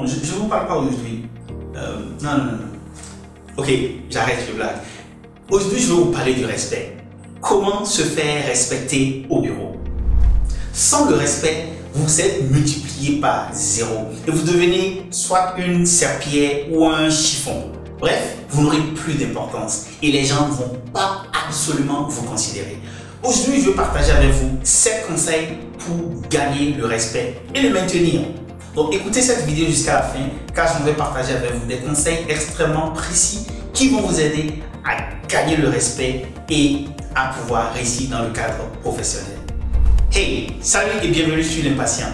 je ne vous parle pas aujourd'hui. Non. Ok, j'arrête le blague. Aujourd'hui, je vais vous parler du respect. Comment se faire respecter au bureau? Sans le respect, vous êtes multiplié par 0 et vous devenez soit une serpillière ou un chiffon. Bref, vous n'aurez plus d'importance et les gens ne vont pas absolument vous considérer. Aujourd'hui, je vais partager avec vous 7 conseils pour gagner le respect et le maintenir. Donc écoutez cette vidéo jusqu'à la fin car je vais partager avec vous des conseils extrêmement précis qui vont vous aider à gagner le respect et à pouvoir réussir dans le cadre professionnel. Hey, salut et bienvenue sur L'Impatient.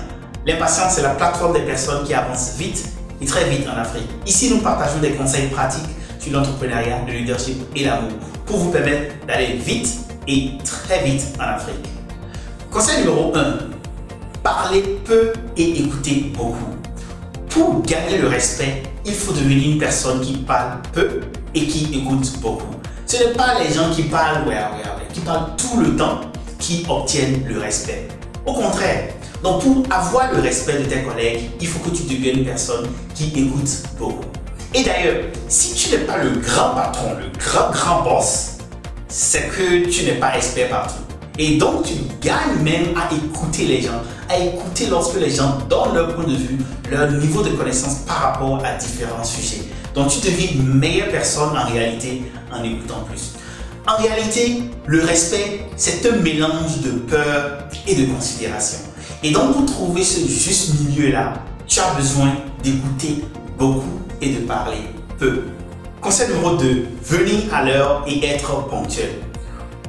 L'Impatient, c'est la plateforme des personnes qui avancent vite et très vite en Afrique. Ici, nous partageons des conseils pratiques sur l'entrepreneuriat, le leadership et l'amour pour vous permettre d'aller vite et très vite en Afrique. Conseil numéro 1. Parler peu et écouter beaucoup. Pour gagner le respect, il faut devenir une personne qui parle peu et qui écoute beaucoup. Ce n'est pas les gens qui parlent, qui parlent tout le temps qui obtiennent le respect. Au contraire, donc pour avoir le respect de tes collègues, il faut que tu deviennes une personne qui écoute beaucoup. Et d'ailleurs, si tu n'es pas le grand patron, le grand boss, c'est que tu n'es pas expert partout. Et donc tu gagnes même à écouter les gens, à écouter lorsque les gens donnent leur point de vue, leur niveau de connaissance par rapport à différents sujets. Donc tu deviens une meilleure personne en réalité en écoutant plus. En réalité, le respect, c'est un mélange de peur et de considération. Et donc, pour trouver ce juste milieu-là, tu as besoin d'écouter beaucoup et de parler peu. Conseil numéro 2, venir à l'heure et être ponctuel.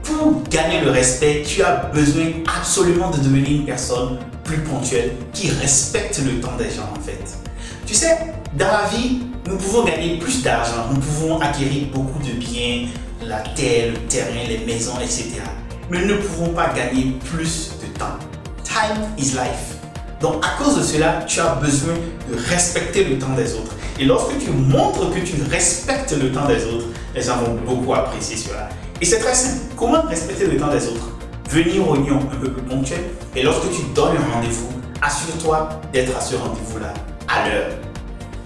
Pour gagner le respect, tu as besoin absolument de devenir une personne plus ponctuelle qui respecte le temps des gens en fait. Tu sais, dans la vie, nous pouvons gagner plus d'argent, nous pouvons acquérir beaucoup de biens, la terre, le terrain, les maisons, etc. Mais nous ne pouvons pas gagner plus de temps. Time is life. Donc à cause de cela, tu as besoin de respecter le temps des autres. Et lorsque tu montres que tu respectes le temps des autres, les gens vont beaucoup apprécier cela. Et c'est très simple. Comment respecter le temps des autres? Venir aux réunions un peu plus ponctuel. Et lorsque tu donnes un rendez-vous, assure-toi d'être à ce rendez-vous-là à l'heure.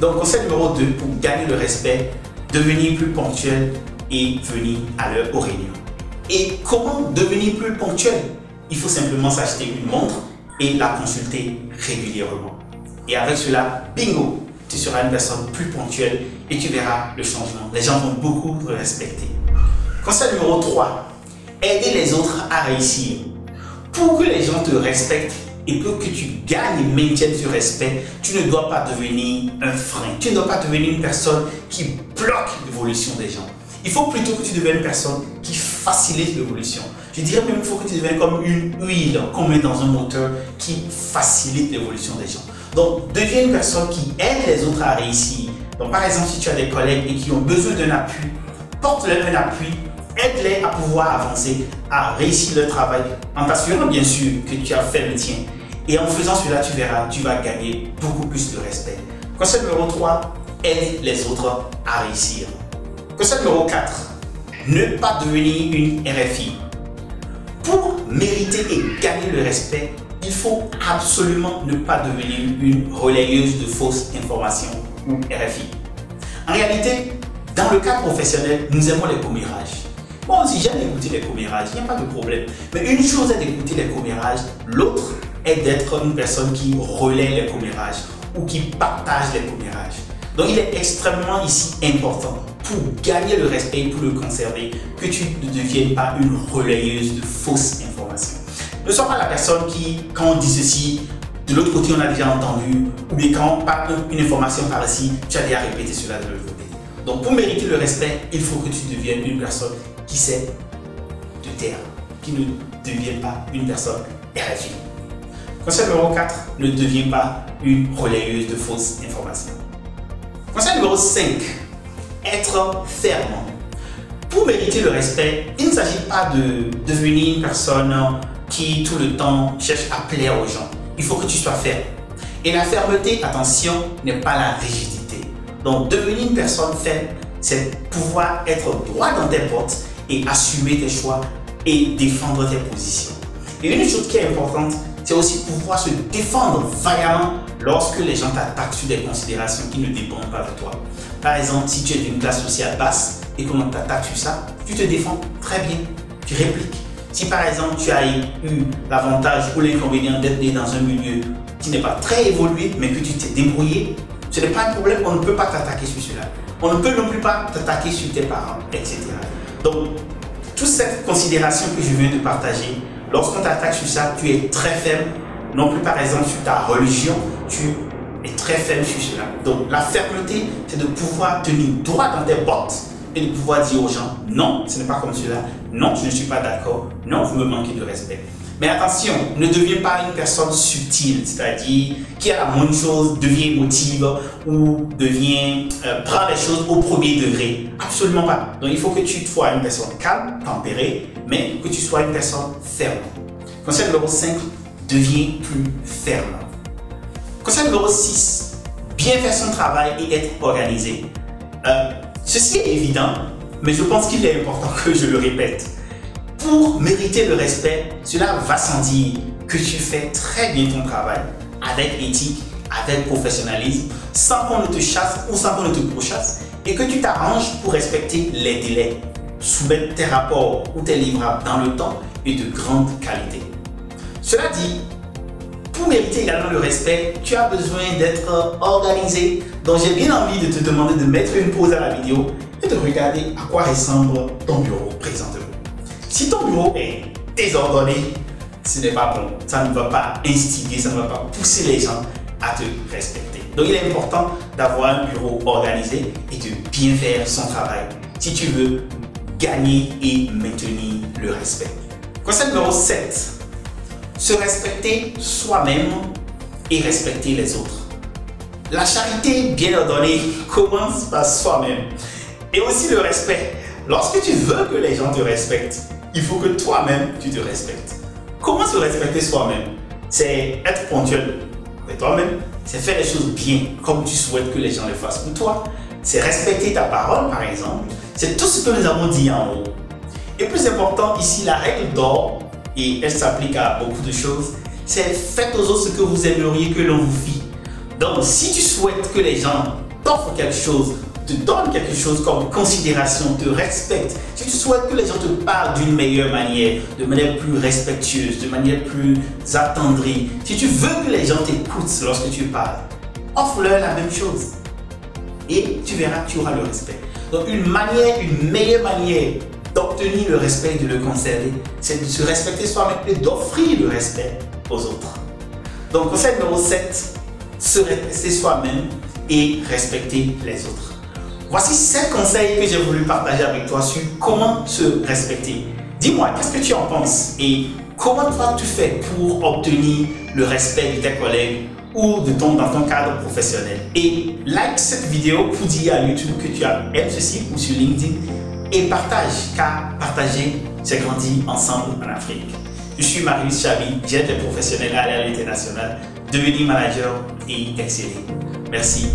Donc conseil numéro 2, pour gagner le respect, devenir plus ponctuel et venir à l'heure aux réunions. Et comment devenir plus ponctuel? Il faut simplement s'acheter une montre et la consulter régulièrement. Et avec cela, bingo, tu seras une personne plus ponctuelle et tu verras le changement. Les gens vont beaucoup te respecter. Conseil numéro 3, aider les autres à réussir. Pour que les gens te respectent et pour que tu gagnes et maintiennes ce respect, tu ne dois pas devenir un frein. Tu ne dois pas devenir une personne qui bloque l'évolution des gens. Il faut plutôt que tu deviennes une personne qui facilite l'évolution. Je dirais même qu'il faut que tu deviennes comme une huile qu'on met dans un moteur qui facilite l'évolution des gens. Donc, deviens une personne qui aide les autres à réussir. Donc, par exemple, si tu as des collègues et qui ont besoin d'un appui, porte-leur un appui, aide-les à pouvoir avancer, à réussir leur travail, en t'assurant bien sûr que tu as fait le tien. Et en faisant cela, tu verras, tu vas gagner beaucoup plus de respect. Conseil numéro 3, aide les autres à réussir. Conseil numéro 4, ne pas devenir une RFI. Pour mériter et gagner le respect, il faut absolument ne pas devenir une relayeuse de fausses informations ou RFI. En réalité, dans le cadre professionnel, nous aimons les commérages. Moi aussi, j'aime écouter les commérages, il n'y a pas de problème. Mais une chose est d'écouter les commérages, l'autre est d'être une personne qui relaie les commérages ou qui partage les commérages. Donc, il est extrêmement ici important pour gagner le respect et pour le conserver, que tu ne deviennes pas une relayeuse de fausses informations. Ne sois pas la personne qui, quand on dit ceci, de l'autre côté on a déjà entendu, ou bien quand on parle une information par ici, tu as déjà répété cela de l'autre côté. Donc pour mériter le respect, il faut que tu deviennes une personne qui sait te taire, qui ne devienne pas une personne RFI. Conseil numéro 4, ne deviens pas une relayeuse de fausses informations. Conseil numéro 5, être ferme. Pour mériter le respect, il ne s'agit pas de devenir une personne qui tout le temps cherche à plaire aux gens. Il faut que tu sois ferme. Et la fermeté, attention, n'est pas la rigidité. Donc devenir une personne ferme, c'est pouvoir être droit dans tes bottes et assumer tes choix et défendre tes positions. Et une chose qui est importante, c'est aussi pouvoir se défendre vaillamment lorsque les gens t'attaquent sur des considérations qui ne dépendent pas de toi. Par exemple, si tu es d'une classe sociale basse et qu'on t'attaque sur ça, tu te défends très bien, tu répliques. Si par exemple tu as eu l'avantage ou l'inconvénient d'être né dans un milieu qui n'est pas très évolué, mais que tu t'es débrouillé, ce n'est pas un problème, on ne peut pas t'attaquer sur cela. On ne peut non plus pas t'attaquer sur tes parents, etc. Donc, toute cette considération que je viens de partager, lorsqu'on t'attaque sur ça, tu es très faible, non plus par exemple sur ta religion, tu es très faible sur cela. Donc, la fermeté, c'est de pouvoir tenir droit dans tes bottes et de pouvoir dire aux gens, non, ce n'est pas comme cela, non, je ne suis pas d'accord, non, vous me manquez de respect. Mais attention, ne deviens pas une personne subtile, c'est-à-dire qui à la moindre chose devient émotive ou prend les choses au premier degré. Absolument pas. Donc il faut que tu sois une personne calme, tempérée, mais que tu sois une personne ferme. Conseil numéro 5, deviens plus ferme. Conseil numéro 6, bien faire son travail et être organisé. Ceci est évident, mais je pense qu'il est important que je le répète. Pour mériter le respect, cela va sans dire que tu fais très bien ton travail, avec éthique, avec professionnalisme, sans qu'on ne te chasse ou sans qu'on ne te pourchasse, et que tu t'arranges pour respecter les délais, soumettre tes rapports ou tes livrables dans le temps et de grande qualité. Cela dit, pour mériter également le respect, tu as besoin d'être organisé. Donc j'ai bien envie de te demander de mettre une pause à la vidéo et de regarder à quoi ressemble ton bureau présentement. Si ton bureau est désordonné, ce n'est pas bon. Ça ne va pas instiguer, ça ne va pas pousser les gens à te respecter. Donc il est important d'avoir un bureau organisé et de bien faire son travail si tu veux gagner et maintenir le respect. Conseil numéro 7. Se respecter soi-même et respecter les autres. La charité bien ordonnée commence par soi-même. Et aussi le respect. Lorsque tu veux que les gens te respectent, il faut que toi-même tu te respectes. Comment se respecter soi-même? C'est être ponctuel avec toi-même, c'est faire les choses bien comme tu souhaites que les gens les fassent pour toi. C'est respecter ta parole par exemple. C'est tout ce que nous avons dit en haut. Et plus important ici, la règle d'or, et elle s'applique à beaucoup de choses, c'est faites aux autres ce que vous aimeriez que l'on vous fît. Donc si tu souhaites que les gens t'offrent quelque chose, te donnent quelque chose comme considération, te respectent, si tu souhaites que les gens te parlent d'une meilleure manière, de manière plus respectueuse, de manière plus attendrie, si tu veux que les gens t'écoutent lorsque tu parles, offre-leur la même chose. Et tu verras que tu auras le respect. Donc une meilleure manière d'obtenir le respect et de le conserver, c'est de se respecter soi-même et d'offrir le respect aux autres. Donc conseil numéro 7, se respecter soi-même et respecter les autres. Voici 7 conseils que j'ai voulu partager avec toi sur comment se respecter. Dis-moi, qu'est-ce que tu en penses et comment toi tu fais pour obtenir le respect de tes collègues ou dans ton cadre professionnel. Et like cette vidéo pour dire à YouTube que tu aimes ceci ou sur LinkedIn et partage, car partager, c'est grandir ensemble en Afrique. Je suis Marius Chabi, j'aide les professionnels à aller à l'international, devenir manager et exceller. Merci.